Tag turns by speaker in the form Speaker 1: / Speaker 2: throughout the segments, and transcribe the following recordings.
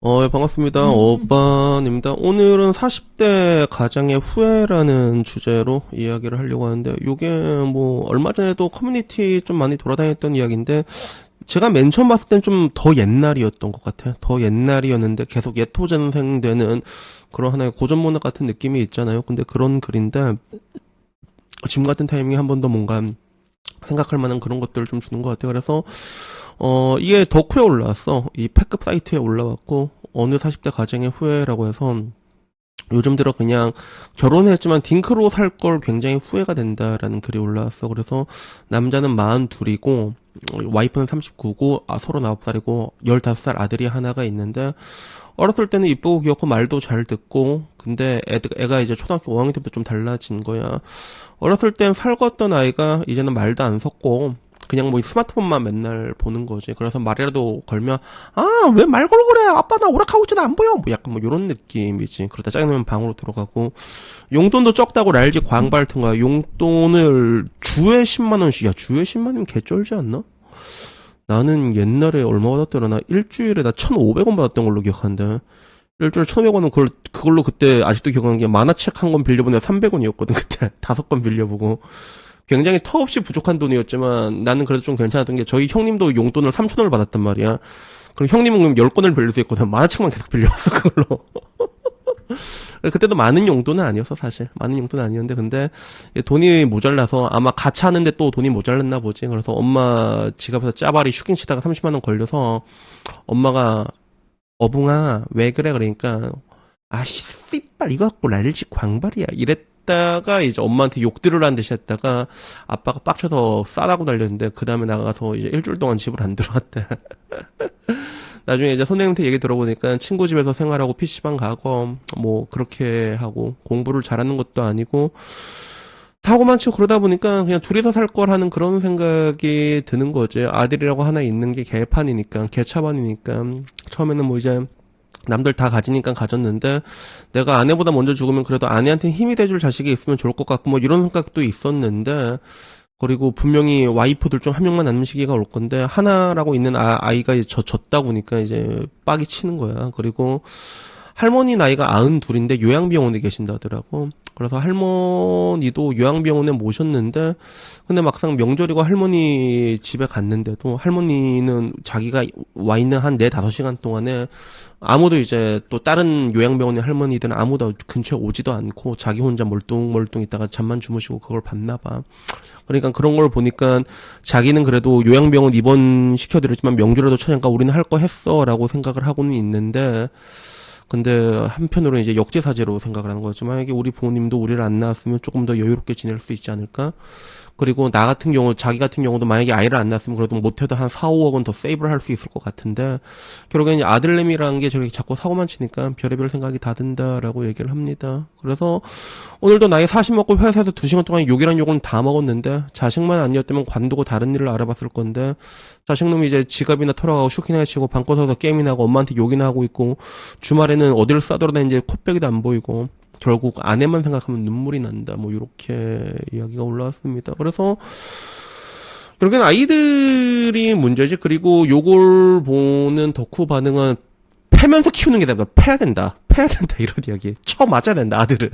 Speaker 1: 예, 반갑습니다. 어반입니다. 오늘은 40대 가장의 후회라는 주제로 이야기를 하려고 하는데, 요게 뭐, 얼마 전에도 커뮤니티 좀 많이 돌아다녔던 이야기인데, 제가 맨 처음 봤을 땐 좀 더 옛날이었던 것 같아요. 더 옛날이었는데, 계속 예토전생되는 그런 하나의 고전문학 같은 느낌이 있잖아요. 근데 그런 글인데, 지금 같은 타이밍에 한 번 더 뭔가 생각할 만한 그런 것들을 좀 주는 것 같아요. 그래서, 이게 덕후에 올라왔어. 이 팩급 사이트에 올라왔고, 어느 40대 가정의 후회라고 해서, 요즘 들어 그냥 결혼했지만 딩크로 살 걸 굉장히 후회가 된다라는 글이 올라왔어. 그래서 남자는 42이고, 와이프는 39고, 39살이고, 15살 아들이 하나가 있는데, 어렸을 때는 이쁘고 귀엽고 말도 잘 듣고, 근데 애가 이제 초등학교 5학년 때부터 좀 달라진 거야. 어렸을 땐 살겄던 아이가 이제는 말도 안 섞고, 그냥 뭐 스마트폰만 맨날 보는 거지. 그래서 말이라도 걸면, 아, 왜 말 걸고 그래? 아빠 나 오락하고 있잖아. 안 보여? 뭐 약간 뭐 요런 느낌이지. 그러다 짜증나면 방으로 들어가고, 용돈도 적다고 랄지 광발튼 거야. 용돈을 주에 10만원씩, 야, 주에 10만원이면 개쩔지 않나? 나는 옛날에 얼마 받았더라? 나 일주일에 나 1,500원 받았던 걸로 기억하는데. 일주일에 1,500원은 그걸로 그때 아직도 기억하는 게 만화책 한 권 빌려보내 300원이었거든. 그때 5권 빌려보고. 굉장히 터없이 부족한 돈이었지만 나는 그래도 좀 괜찮았던 게 저희 형님도 용돈을 3,000원을 받았단 말이야. 그럼 형님은 그럼 10권을 빌릴 수 있거든. 만화책만 계속 빌려왔어, 그걸로. 그때도 많은 용돈은 아니었어, 사실. 많은 용돈은 아니었는데, 근데 돈이 모자라서 아마 가차하는데 또 돈이 모자랐나 보지. 그래서 엄마 지갑에서 짜발이 슈킹 치다가 30만원 걸려서 엄마가 어붕아, 왜 그래? 그러니까, 아씨, 씨발, 이거 갖고 날지 광발이야. 이랬다가 이제 엄마한테 욕 들으라는 듯이 했다가 아빠가 빡쳐서 싸다고 날렸는데, 그 다음에 나가서 이제 일주일 동안 집을 안 들어왔대. 나중에 이제 선생님한테 얘기 들어보니까 친구 집에서 생활하고 PC방 가고 뭐 그렇게 하고 공부를 잘하는 것도 아니고 사고만 치고 그러다 보니까 그냥 둘이서 살 걸 하는 그런 생각이 드는 거지. 아들이라고 하나 있는 게 개판이니까, 개차반이니까. 처음에는 뭐 이제 남들 다 가지니까 가졌는데 내가 아내보다 먼저 죽으면 그래도 아내한테 힘이 돼줄 자식이 있으면 좋을 것 같고 뭐 이런 생각도 있었는데, 그리고 분명히 와이프들 중 한 명만 남는 시기가 올 건데 하나라고 있는 아이가 이제 졌다 보니까 이제 빡이 치는 거야. 그리고 할머니 나이가 92인데 요양병원에 계신다더라고. 그래서 할머니도 요양병원에 모셨는데, 근데 막상 명절이고 할머니 집에 갔는데도 할머니는 자기가 와 있는 한 4, 5시간 동안에 아무도 이제 또 다른 요양병원의 할머니들은 아무도 근처에 오지도 않고 자기 혼자 멀뚱멀뚱 있다가 잠만 주무시고 그걸 봤나 봐. 그러니까 그런 걸 보니까 자기는 그래도 요양병원 입원시켜드렸지만 명절에도 찾아가 우리는 할 거 했어 라고 생각을 하고는 있는데, 근데 한편으로는 이제 역지사지로 생각을 하는 거죠. 만약에 우리 부모님도 우리를 안 낳았으면 조금 더 여유롭게 지낼 수 있지 않을까? 그리고 나 같은 경우, 자기 같은 경우도 만약에 아이를 안 낳았으면 그래도 못해도 한 4, 5억은 더 세이브를 할 수 있을 것 같은데, 결국엔 이제 아들내미라는 게 저렇게 자꾸 사고만 치니까 별의별 생각이 다 든다라고 얘기를 합니다. 그래서 오늘도 나이 40 먹고 회사에서 2시간 동안 욕이란 욕은 다 먹었는데, 자식만 아니었다면 관두고 다른 일을 알아봤을 건데, 자식놈이 이제 지갑이나 털어가고 슈킹이나 치고 방구 서서 게임이나 하고 엄마한테 욕이나 하고 있고, 주말에는 어디를 싸돌아다니는지 콧배기도 안 보이고, 결국 아내만 생각하면 눈물이 난다. 뭐 이렇게 이야기가 올라왔습니다. 그래서 결국엔 아이들이 문제지. 그리고 요걸 보는 덕후 반응은 패면서 키우는 게 된다. 패야 된다. 이런 이야기. 쳐 맞아야 된다, 아들은.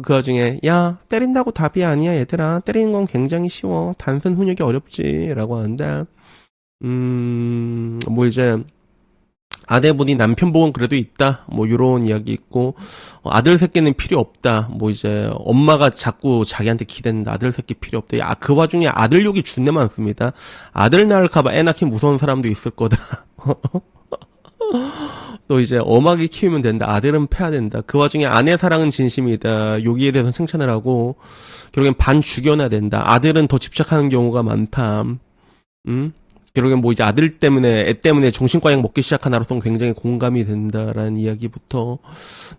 Speaker 1: 그 와중에 야, 때린다고 답이 아니야 얘들아. 때리는 건 굉장히 쉬워. 단순 훈육이 어렵지 라고 하는데, 뭐 이제 아내분이 남편 복은 그래도 있다. 뭐 요런 이야기 있고, 아들 새끼는 필요 없다. 뭐 이제 엄마가 자꾸 자기한테 기댄다. 아들 새끼 필요 없다. 그 와중에 아들 욕이 준내 많습니다. 아들 낳을까봐 애 낳기 무서운 사람도 있을 거다. 또 이제 엄하게 키우면 된다. 아들은 패야 된다. 그 와중에 아내 사랑은 진심이다. 여기에 대해서 칭찬을 하고, 결국엔 반 죽여놔야 된다. 아들은 더 집착하는 경우가 많다. 결국엔 뭐 이제 아들 때문에, 애 때문에 정신과약 먹기 시작한 나로서는 굉장히 공감이 된다라는 이야기부터,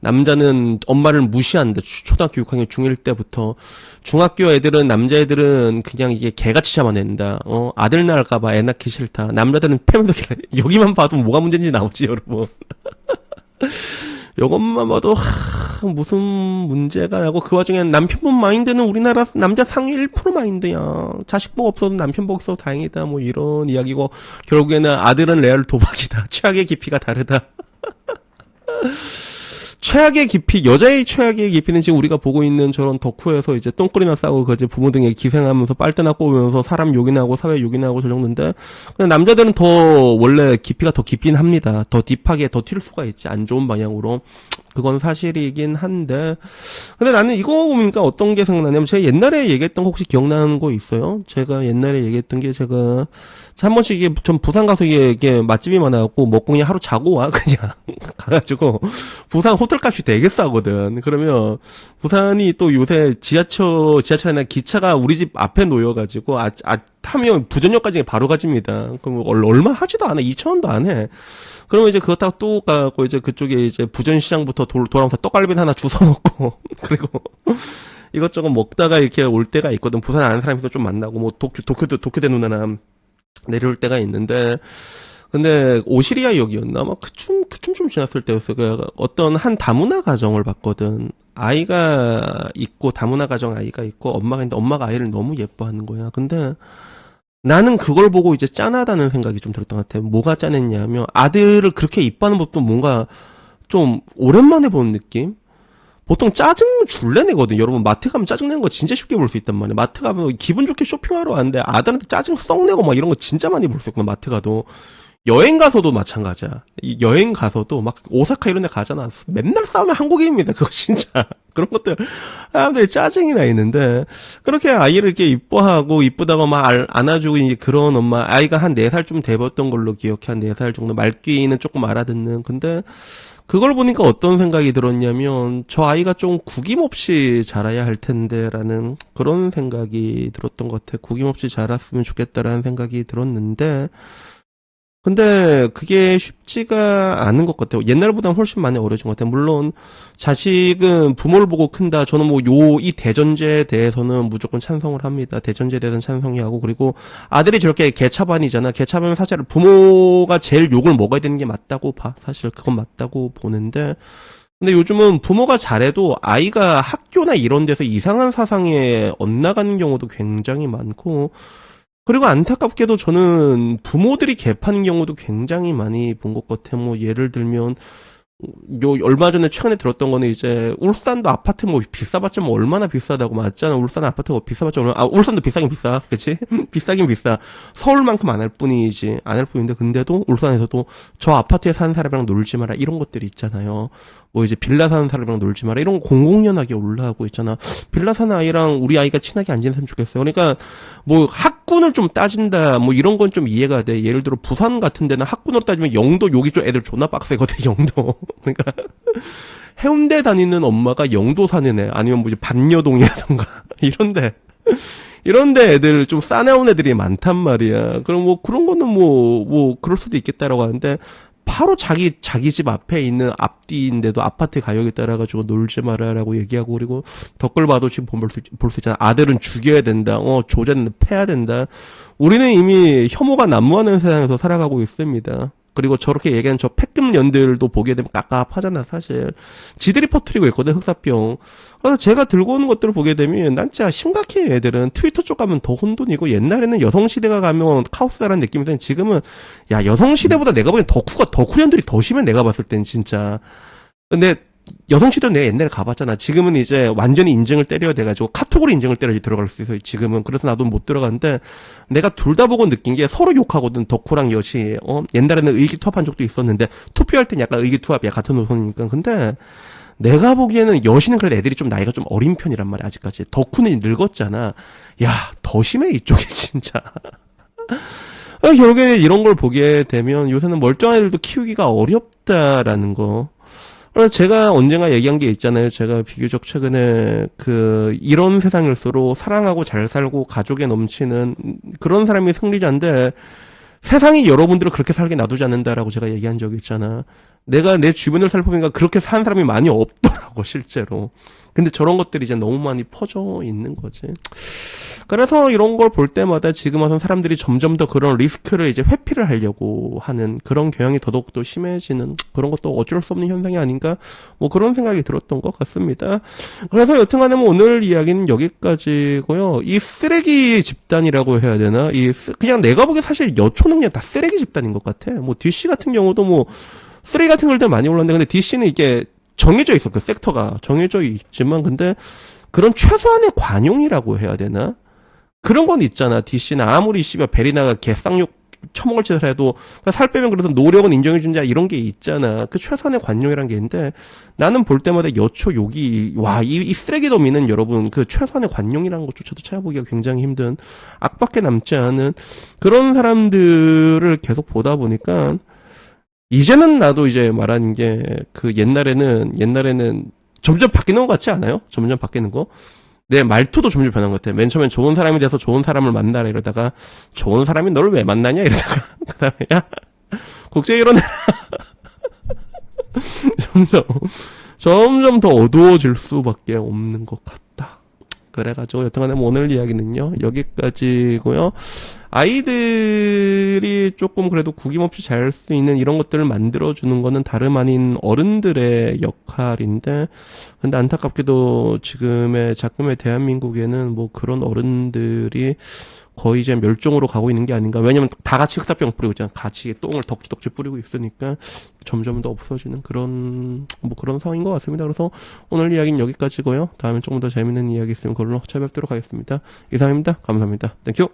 Speaker 1: 남자는 엄마를 무시한다. 초등학교 6학년 중1 때부터. 중학교 애들은, 남자애들은 그냥 이게 개같이 잡아낸다. 아들 낳을까봐 애 낳기 싫다. 남자들은 패면서 여기만 봐도 뭐가 문제인지 나오지, 여러분. 이것만 봐도 무슨 문제가 나고, 그 와중에 남편복 마인드는 우리나라 남자 상위 1% 마인드야. 자식복 없어도 남편복 있어도 다행이다. 뭐 이런 이야기고, 결국에는 아들은 레알 도박이다. 최악의 깊이가 다르다. 최악의 기피, 여자의 최악의 기피는 지금 우리가 보고 있는 저런 덕후에서 이제 똥꼬리나 싸고 그지 부모 등에 기생하면서 빨대나 꼽으면서 사람 욕이나 하고 사회 욕이나 하고 저 정도인데, 근데 남자들은 더 원래 기피가 더 깊긴 합니다. 더 딥하게 더 튈 수가 있지, 안 좋은 방향으로. 그건 사실이긴 한데, 근데 나는 이거 보니까 어떤 게 생각나냐면, 제가 옛날에 얘기했던 거 혹시 기억나는 거 있어요? 제가 옛날에 얘기했던 게, 제가 한 번씩 이게 전 부산 가서 이게 맛집이 많아갖고 먹고 그냥 하루 자고 와 그냥 가가지고, 부산 호텔값이 되게 싸거든. 그러면 부산이 또 요새 지하철이나 기차가 우리 집 앞에 놓여가지고 타면 부전역까지 바로 가집니다. 그럼 얼마 하지도 않아. 2,000원도 안 해. 그러면 이제 그거 타고 또 가고 이제 그쪽에 이제 부전시장부터 돌아오면서 떡갈비 하나 주워 먹고 그리고 이것저것 먹다가 이렇게 올 때가 있거든. 부산 아는 사람이서 좀 만나고 뭐 도쿄대 누나나 내려올 때가 있는데, 근데 오시리아역이었나 막 그쯤 지났을 때였어요. 그 어떤 한 다문화 가정을 봤거든. 아이가 있고 다문화 가정 아이가 있고 엄마가 있는데 엄마가 아이를 너무 예뻐하는 거야. 근데 나는 그걸 보고 이제 짠하다는 생각이 좀 들었던 것 같아. 뭐가 짠했냐면 아들을 그렇게 이뻐하는 것도 뭔가 좀 오랜만에 보는 느낌? 보통 짜증 줄내내거든. 여러분 마트 가면 짜증내는 거 진짜 쉽게 볼 수 있단 말이야. 마트 가면 기분 좋게 쇼핑하러 왔는데 아들한테 짜증 썩 내고 막 이런 거 진짜 많이 볼 수 있구나. 마트 가도. 여행 가서도 마찬가지야. 여행 가서도 막 오사카 이런 데 가잖아. 맨날 싸우면 한국인입니다. 그거 진짜. 그런 것들 사람들이 짜증이 나 있는데, 그렇게 아이를 이렇게 이뻐하고 이쁘다고 막 안아주고 이제 그런 엄마, 아이가 한 4살쯤 돼봤던 걸로 기억해. 한 4살 정도. 말귀는 조금 알아듣는. 근데 그걸 보니까 어떤 생각이 들었냐면, 저 아이가 좀 구김없이 자라야 할 텐데 라는 그런 생각이 들었던 것 같아. 구김없이 자랐으면 좋겠다라는 생각이 들었는데, 근데 그게 쉽지가 않은 것 같아요. 옛날보다 훨씬 많이 어려진 것 같아요. 물론 자식은 부모를 보고 큰다. 저는 뭐 이 대전제에 대해서는 무조건 찬성을 합니다. 대전제에 대해서는 찬성이 하고, 그리고 아들이 저렇게 개차반이잖아. 개차반은 사실 부모가 제일 욕을 먹어야 되는 게 맞다고 봐. 사실 그건 맞다고 보는데, 근데 요즘은 부모가 잘해도 아이가 학교나 이런 데서 이상한 사상에 엇나가는 경우도 굉장히 많고, 그리고 안타깝게도 저는 부모들이 개파는 경우도 굉장히 많이 본 것 같아요. 뭐 예를 들면 얼마 전에 최근에 들었던 거는 이제 울산도 아파트 뭐 비싸봤자 뭐 얼마나 비싸다고 맞잖아. 울산 아파트가 뭐 비싸봤자 얼마나, 울산도 비싸긴 비싸. 그치? 비싸긴 비싸. 서울만큼 안 할 뿐이지. 안 할 뿐인데, 근데도 울산에서도 저 아파트에 사는 사람이랑 놀지 마라. 이런 것들이 있잖아요. 뭐 이제 빌라 사는 사람이랑 놀지 마라. 이런 거 공공연하게 올라오고 있잖아. 빌라 사는 아이랑 우리 아이가 친하게 안 지냈으면 좋겠어요. 그러니까 뭐 학군을 좀 따진다. 뭐 이런 건 좀 이해가 돼. 예를 들어 부산 같은 데는 학군으로 따지면 영도 여기 좀 애들 존나 빡세거든. 영도. 그러니까 해운대 다니는 엄마가 영도 사는 애, 아니면 뭐 이제 반여동이라던가 이런데 애들 좀 싸나운 애들이 많단 말이야. 그럼 뭐 그런 거는 뭐 그럴 수도 있겠다라고 하는데, 바로 자기 집 앞에 있는 앞뒤인데도 아파트 가격에 따라 가지고 놀지 마라라고 얘기하고, 그리고 댓글 봐도 지금 볼 수 있잖아. 아들은 죽여야 된다. 조제는 패야 된다. 우리는 이미 혐오가 난무하는 세상에서 살아가고 있습니다. 그리고 저렇게 얘기하는 저 패급 년들도 보게 되면 깝깝하잖아, 사실. 지들이 퍼뜨리고 있거든, 흑사병. 그래서 제가 들고 오는 것들을 보게 되면 난 진짜 심각해. 애들은 트위터 쪽 가면 더 혼돈이고, 옛날에는 여성시대가 가면 카오스라는 느낌인데, 지금은 야, 여성시대보다 내가 보기엔 덕후년들이 더 심해. 내가 봤을 땐 진짜. 근데 여성시대는 내가 옛날에 가봤잖아. 지금은 이제 완전히 인증을 때려야 돼가지고 카톡으로 인증을 때려야지 들어갈 수 있어요, 지금은. 그래서 나도 못 들어가는데, 내가 둘 다 보고 느낀 게 서로 욕하거든. 덕후랑 여시. 옛날에는 의기투합한 적도 있었는데, 투표할 땐 약간 의기투합이야, 같은 노선이니까. 근데 내가 보기에는 여시는 그래도 애들이 좀 나이가 좀 어린 편이란 말이야, 아직까지. 덕후는 늙었잖아. 야, 더 심해, 이쪽이 진짜. 결국에는 이런 걸 보게 되면 요새는 멀쩡한 애들도 키우기가 어렵다라는 거. 그래서 제가 언젠가 얘기한 게 있잖아요. 제가 비교적 최근에 이런 세상일수록 사랑하고 잘 살고 가족에 넘치는 그런 사람이 승리자인데, 세상이 여러분들을 그렇게 살게 놔두지 않는다라고 제가 얘기한 적이 있잖아. 내가 내 주변을 살펴보니까 그렇게 사는 사람이 많이 없더라고, 실제로. 근데 저런 것들이 이제 너무 많이 퍼져 있는 거지. 그래서 이런 걸 볼 때마다 지금 와서 사람들이 점점 더 그런 리스크를 이제 회피를 하려고 하는 그런 경향이 더더욱더 심해지는, 그런 것도 어쩔 수 없는 현상이 아닌가, 뭐 그런 생각이 들었던 것 같습니다. 그래서 여튼간에 뭐 오늘 이야기는 여기까지고요. 이 쓰레기 집단이라고 해야 되나? 그냥 내가 보기에 사실 여초는 그냥 다 쓰레기 집단인 것 같아. 뭐 DC 같은 경우도 뭐 쓰레기 같은 걸들 많이 올랐는데, 근데 DC는 이게 정해져 있어. 그 섹터가 정해져 있지만, 근데 그런 최소한의 관용이라고 해야 되나? 그런 건 있잖아. DC는 아무리 씨발 베리나가 개쌍욕 처먹을 짓을 해도 살 빼면 그래도 노력은 인정해준다 이런 게 있잖아. 그 최선의 관용이란 게 있는데 나는 볼 때마다 여초 욕이 이 쓰레기 더미는 여러분 그 최선의 관용이라는 것조차도 찾아보기가 굉장히 힘든 악밖에 남지 않은 그런 사람들을 계속 보다 보니까 이제는 나도 이제 말하는 게 그 옛날에는 점점 바뀌는 것 같지 않아요? 점점 바뀌는 거? 내 말투도 점점 변한 것 같아. 맨 처음엔 좋은 사람이 돼서 좋은 사람을 만나라 이러다가 좋은 사람이 너를 왜 만나냐 이러다가 그 다음에 야 국제이론 점점 점점 더 어두워질 수밖에 없는 것 같다. 그래가지고 여튼간에 뭐 오늘 이야기는요 여기까지고요. 아이들이 조금 그래도 구김없이 잘 수 있는 이런 것들을 만들어주는 거는 다름 아닌 어른들의 역할인데 근데 안타깝게도 작금의 대한민국에는 뭐 그런 어른들이 거의 이제 멸종으로 가고 있는 게 아닌가. 왜냐면 다 같이 흑사병 뿌리고 있잖아. 같이 똥을 덕지덕지 뿌리고 있으니까 점점 더 없어지는 그런 상황인 것 같습니다. 그래서 오늘 이야기는 여기까지고요. 다음에 조금 더 재밌는 이야기 있으면 그걸로 찾아뵙도록 하겠습니다. 이상입니다. 감사합니다. 땡큐.